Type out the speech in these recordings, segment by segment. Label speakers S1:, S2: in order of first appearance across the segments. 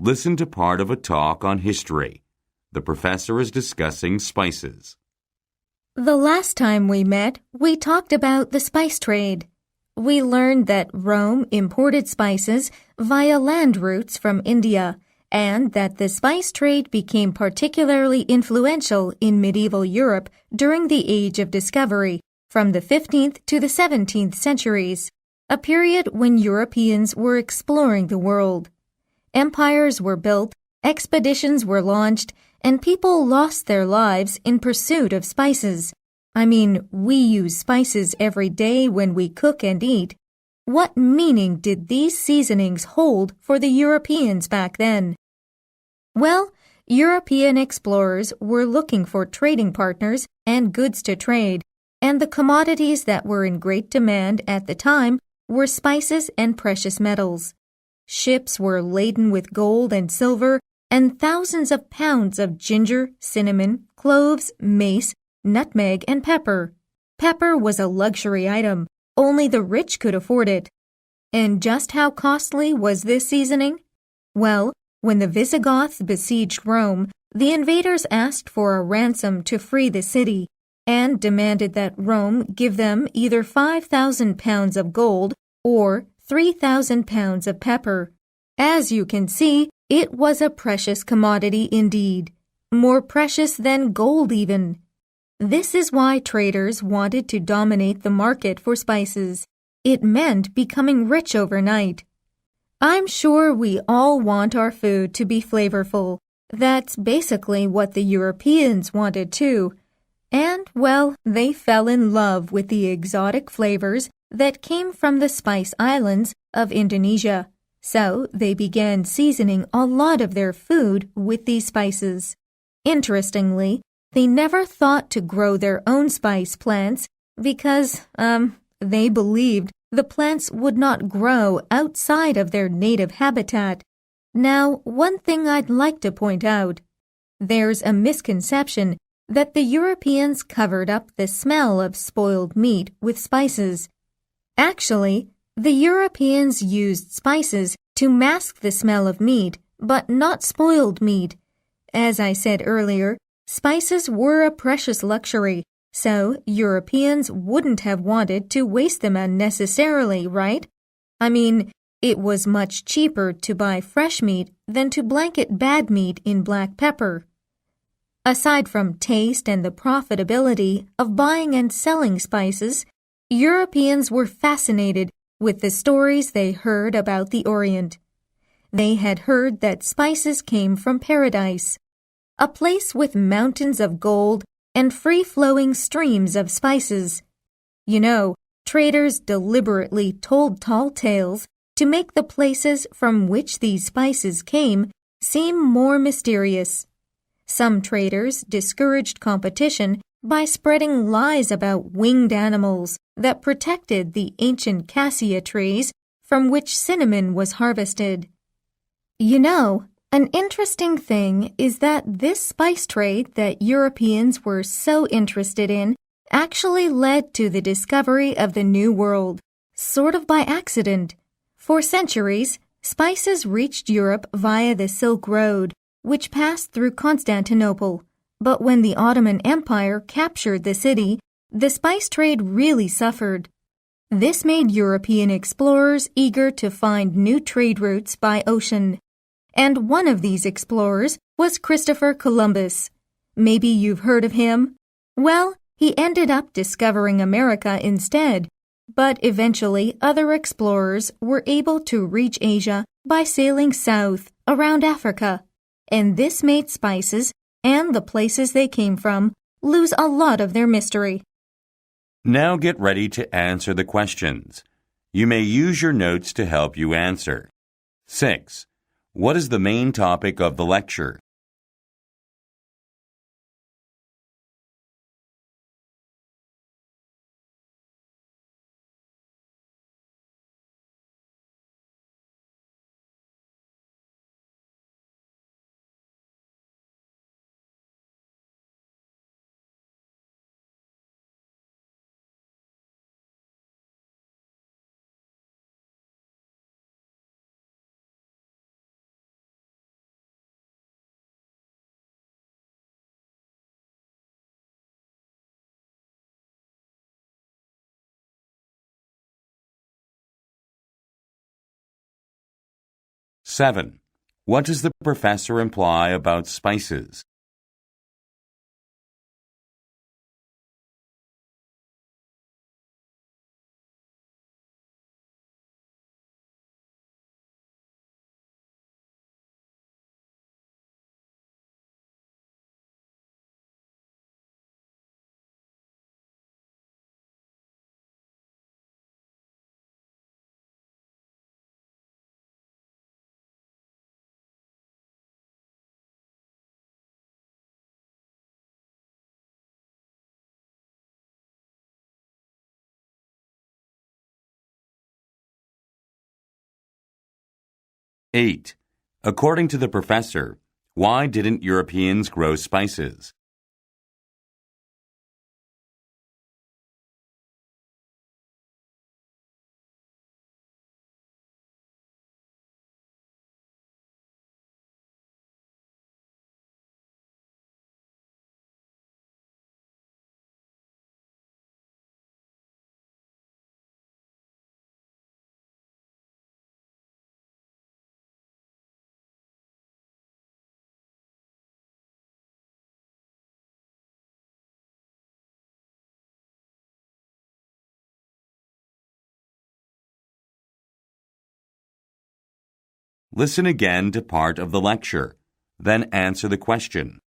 S1: Listen to part of a talk on history. The professor is discussing spices.
S2: The last time we met, we talked about the spice trade. We learned that Rome imported spices via land routes from India, and that the spice trade became particularly influential in medieval Europe during the Age of Discovery, from the 15th to the 17th centuries, a period when Europeans were exploring the world. Empires were built, expeditions were launched, and people lost their lives in pursuit of spices. I mean, we use spices every day when we cook and eat. What meaning did these seasonings hold for the Europeans back then? Well, European explorers were looking for trading partners and goods to trade, and the commodities that were in great demand at the time were spices and precious metals. Ships were laden with gold and silver and thousands of pounds of ginger, cinnamon, cloves, mace, nutmeg, and pepper. Pepper was a luxury item. Only the rich could afford it. And just how costly was this seasoning? Well, when the Visigoths besieged Rome, the invaders asked for a ransom to free the city and demanded that Rome give them either 5,000 pounds of gold or 3,000 pounds of pepper. As you can see, it was a precious commodity indeed, more precious than gold even. This is why traders wanted to dominate the market for spices. It meant becoming rich overnight. I'm sure we all want our food to be flavorful. That's basically what the Europeans wanted too. And, well, they fell in love with the exotic flavors that came from the spice islands of Indonesia. So they began seasoning a lot of their food with these spices. Interestingly, they never thought to grow their own spice plants because, they believed the plants would not grow outside of their native habitat. Now, one thing I'd like to point out. There's a misconception that the Europeans covered up the smell of spoiled meat with spices. Actually, the Europeans used spices to mask the smell of meat, but not spoiled meat. As I said earlier, spices were a precious luxury, so Europeans wouldn't have wanted to waste them unnecessarily, right? I mean, it was much cheaper to buy fresh meat than to blanket bad meat in black pepper. Aside from taste and the profitability of buying and selling spices, Europeans were fascinated with the stories they heard about the Orient. They had heard that spices came from paradise, a place with mountains of gold and free-flowing streams of spices. You know, traders deliberately told tall tales to make the places from which these spices came seem more mysterious. Some traders discouraged competition by spreading lies about winged animals that protected the ancient cassia trees from which cinnamon was harvested. You know, an interesting thing is that this spice trade that Europeans were so interested in actually led to the discovery of the New World, sort of by accident. For centuries, spices reached Europe via the Silk Road, which passed through Constantinople. But when the Ottoman Empire captured the city, the spice trade really suffered. This made European explorers eager to find new trade routes by ocean. And one of these explorers was Christopher Columbus. Maybe you've heard of him? Well, he ended up discovering America instead. But eventually other explorers were able to reach Asia by sailing south around Africa. And this made spices and the places they came from lose a lot of their mystery.
S1: Now get ready to answer the questions. You may use your notes to help you answer. 6. What is the main topic of the lecture? 7. What does the professor imply about spices? Eight. According to the professor, why didn't Europeans grow spices? Listen again to part of the lecture, then answer the question.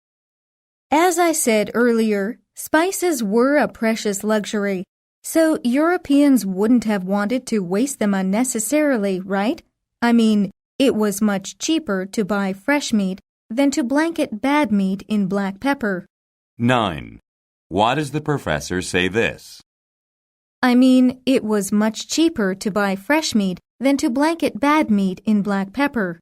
S2: As I said earlier, spices were a precious luxury, so Europeans wouldn't have wanted to waste them unnecessarily, right? I mean, it was much cheaper to buy fresh meat than to blanket bad meat in black pepper.
S1: 9. Why does the professor say this?
S2: I mean, it was much cheaper to buy fresh meat than to blanket bad meat in black pepper.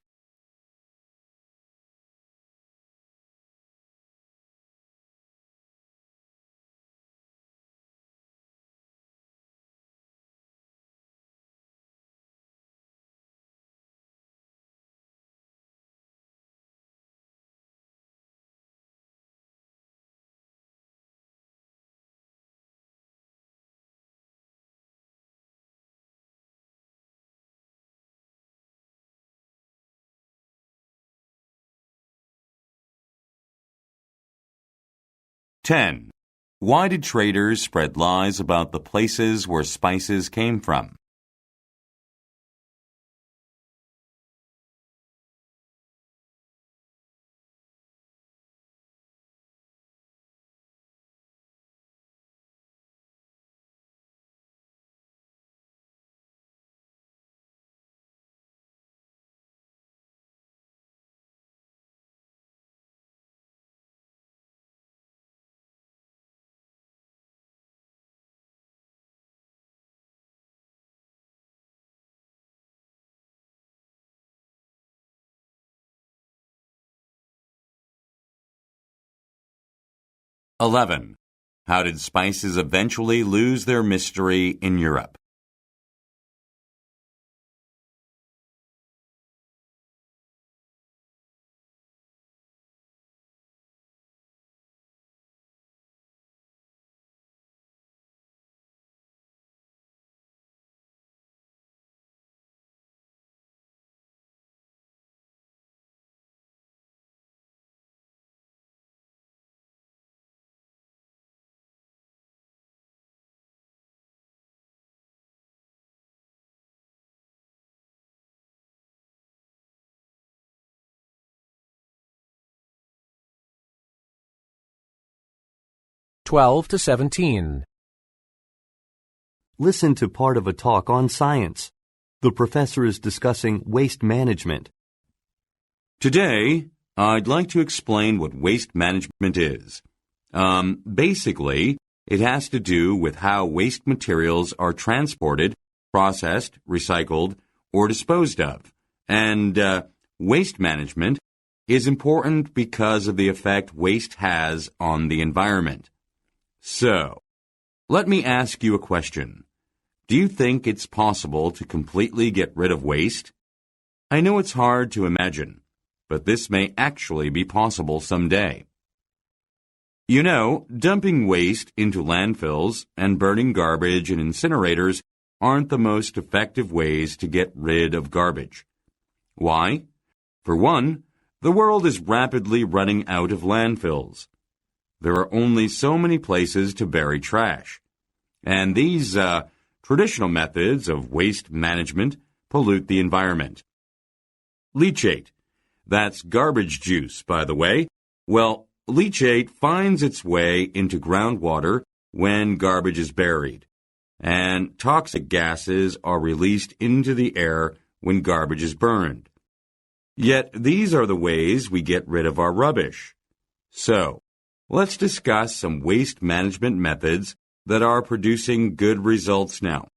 S1: Ten. Why did traders spread lies about the places where spices came from? (11) How did spices eventually lose their mystery in Europe?
S3: (12 to 17).
S4: Listen to part of a talk on science. The professor is discussing waste management.
S1: Today, I'd like to explain what waste management is. Basically, it has to do with how waste materials are transported, processed, recycled, or disposed of. And waste management is important because of the effect waste has on the environment. So, let me ask you a question. Do you think it's possible to completely get rid of waste? I know it's hard to imagine, but this may actually be possible someday. You know, dumping waste into landfills and burning garbage in incinerators aren't the most effective ways to get rid of garbage. Why? For one, the world is rapidly running out of landfills. There are only so many places to bury trash. And these traditional methods of waste management pollute the environment. Leachate. That's garbage juice, by the way. Well, leachate finds its way into groundwater when garbage is buried, and toxic gases are released into the air when garbage is burned. Yet these are the ways we get rid of our rubbish. So, let's discuss some waste management methods that are producing good results now.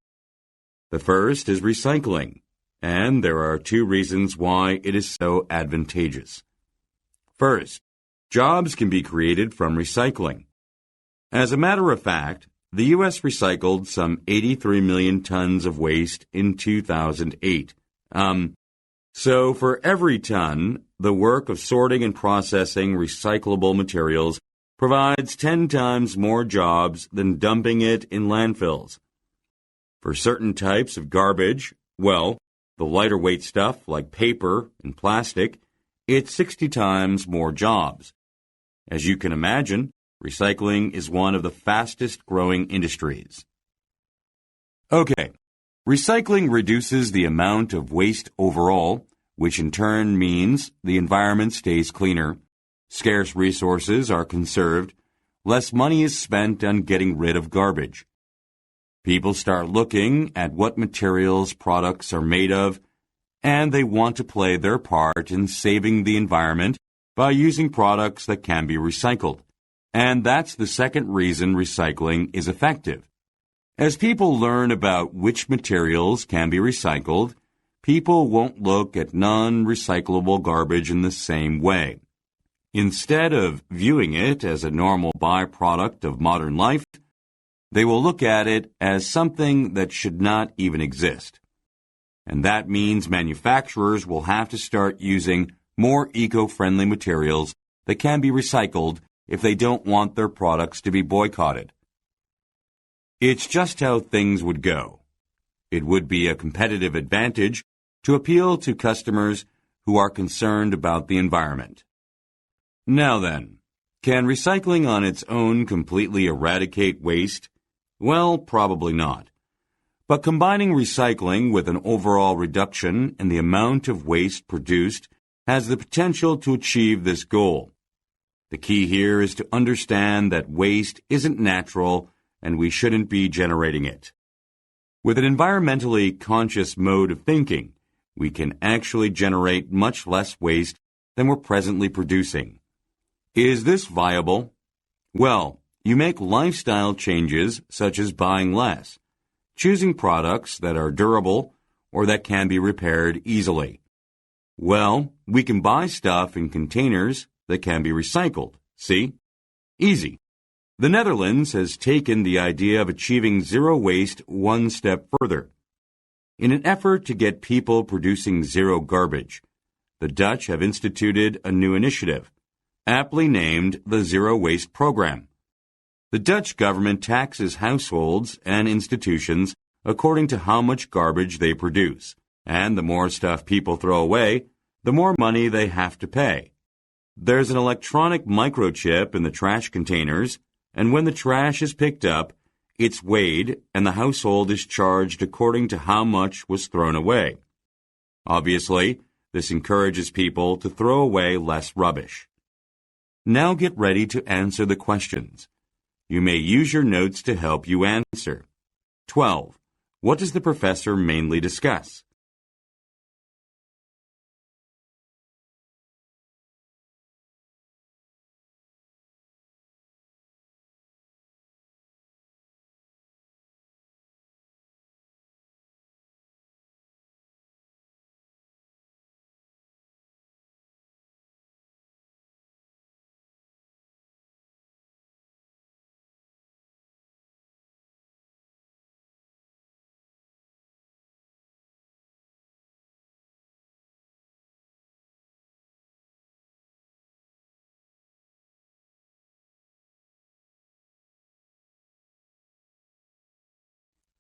S1: The first is recycling, and there are two reasons why it is so advantageous. First, jobs can be created from recycling. As a matter of fact, the U.S. recycled some 83 million tons of waste in 2008. So for every ton, the work of sorting and processing recyclable materials provides 10 times more jobs than dumping it in landfills. For certain types of garbage, well, the lighter weight stuff like paper and plastic, it's 60 times more jobs. As you can imagine, recycling is one of the fastest growing industries. Okay, recycling reduces the amount of waste overall, which in turn means the environment stays cleaner, scarce resources are conserved, less money is spent on getting rid of garbage. People start looking at what materials products are made of, and they want to play their part in saving the environment by using products that can be recycled. And that's the second reason recycling is effective. As people learn about which materials can be recycled, people won't look at non-recyclable garbage in the same way. Instead of viewing it as a normal byproduct of modern life, they will look at it as something that should not even exist. And that means manufacturers will have to start using more eco-friendly materials that can be recycled if they don't want their products to be boycotted. It's just how things would go. It would be a competitive advantage to appeal to customers who are concerned about the environment. Now then, can recycling on its own completely eradicate waste? Well, probably not. But combining recycling with an overall reduction in the amount of waste produced has the potential to achieve this goal. The key here is to understand that waste isn't natural and we shouldn't be generating it. With an environmentally conscious mode of thinking, we can actually generate much less waste than we're presently producing. Is this viable? Well, you make lifestyle changes such as buying less, choosing products that are durable or that can be repaired easily. Well, we can buy stuff in containers that can be recycled. See? Easy. The Netherlands has taken the idea of achieving zero waste one step further. In an effort to get people producing zero garbage, the Dutch have instituted a new initiative, aptly named the Zero Waste Program. The Dutch government taxes households and institutions according to how much garbage they produce, and the more stuff people throw away, the more money they have to pay. There's an electronic microchip in the trash containers, and when the trash is picked up, it's weighed and the household is charged according to how much was thrown away. Obviously, this encourages people to throw away less rubbish. Now get ready to answer the questions. You may use your notes to help you answer. 12. What does the professor mainly discuss?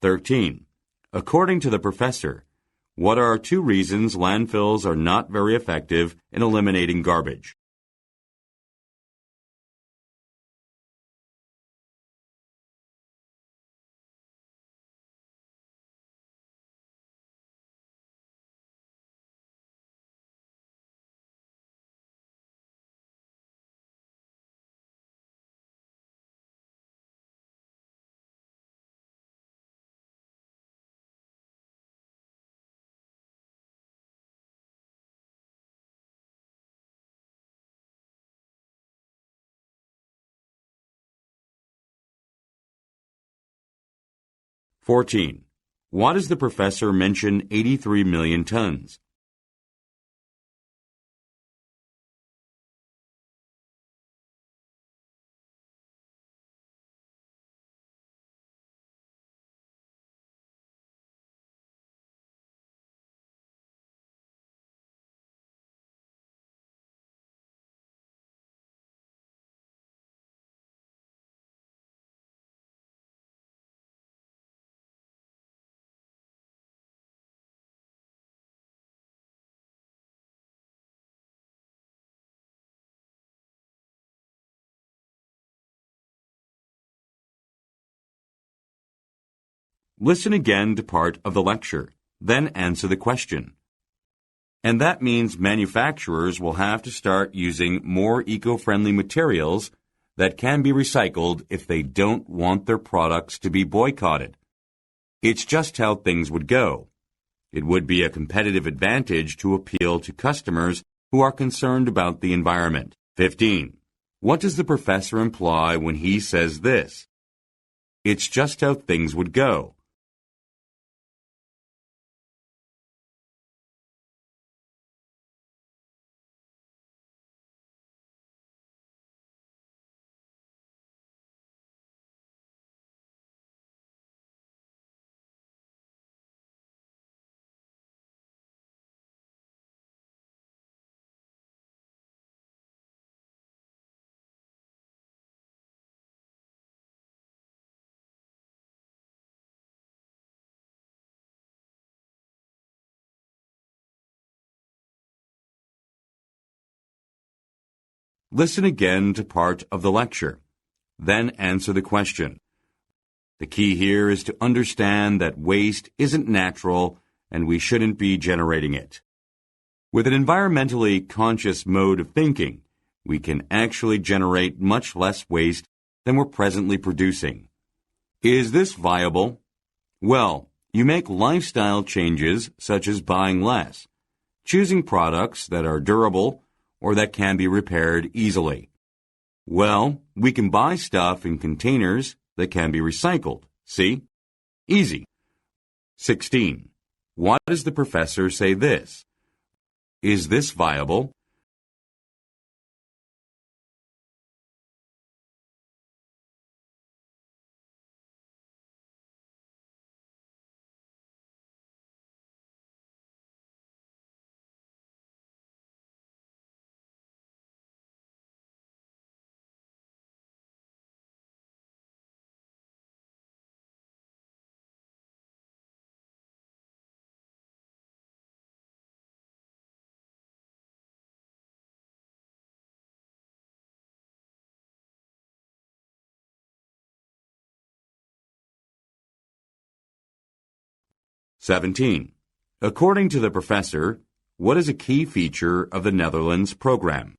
S1: (13) According to the professor, What are 2 reasons landfills are not very effective in eliminating garbage? (14) Why does the professor mention 83 million tons? Listen again to part of the lecture, then answer the question. And that means manufacturers will have to start using more eco-friendly materials that can be recycled if they don't want their products to be boycotted. It's just how things would go. It would be a competitive advantage to appeal to customers who are concerned about the environment. 15. What does the professor imply when he says this? It's just how things would go. Listen again to part of the lecture, then answer the question. The key here is to understand that waste isn't natural and we shouldn't be generating it. With an environmentally conscious mode of thinking, we can actually generate much less waste than we're presently producing. Is this viable? Well, you make lifestyle changes such as buying less, choosing products that are durable or that can be repaired easily. Well, we can buy stuff in containers that can be recycled. See? Easy. 16. Why does the professor say this? Is this viable? (17) According to the professor, what is a key feature of the Netherlands program?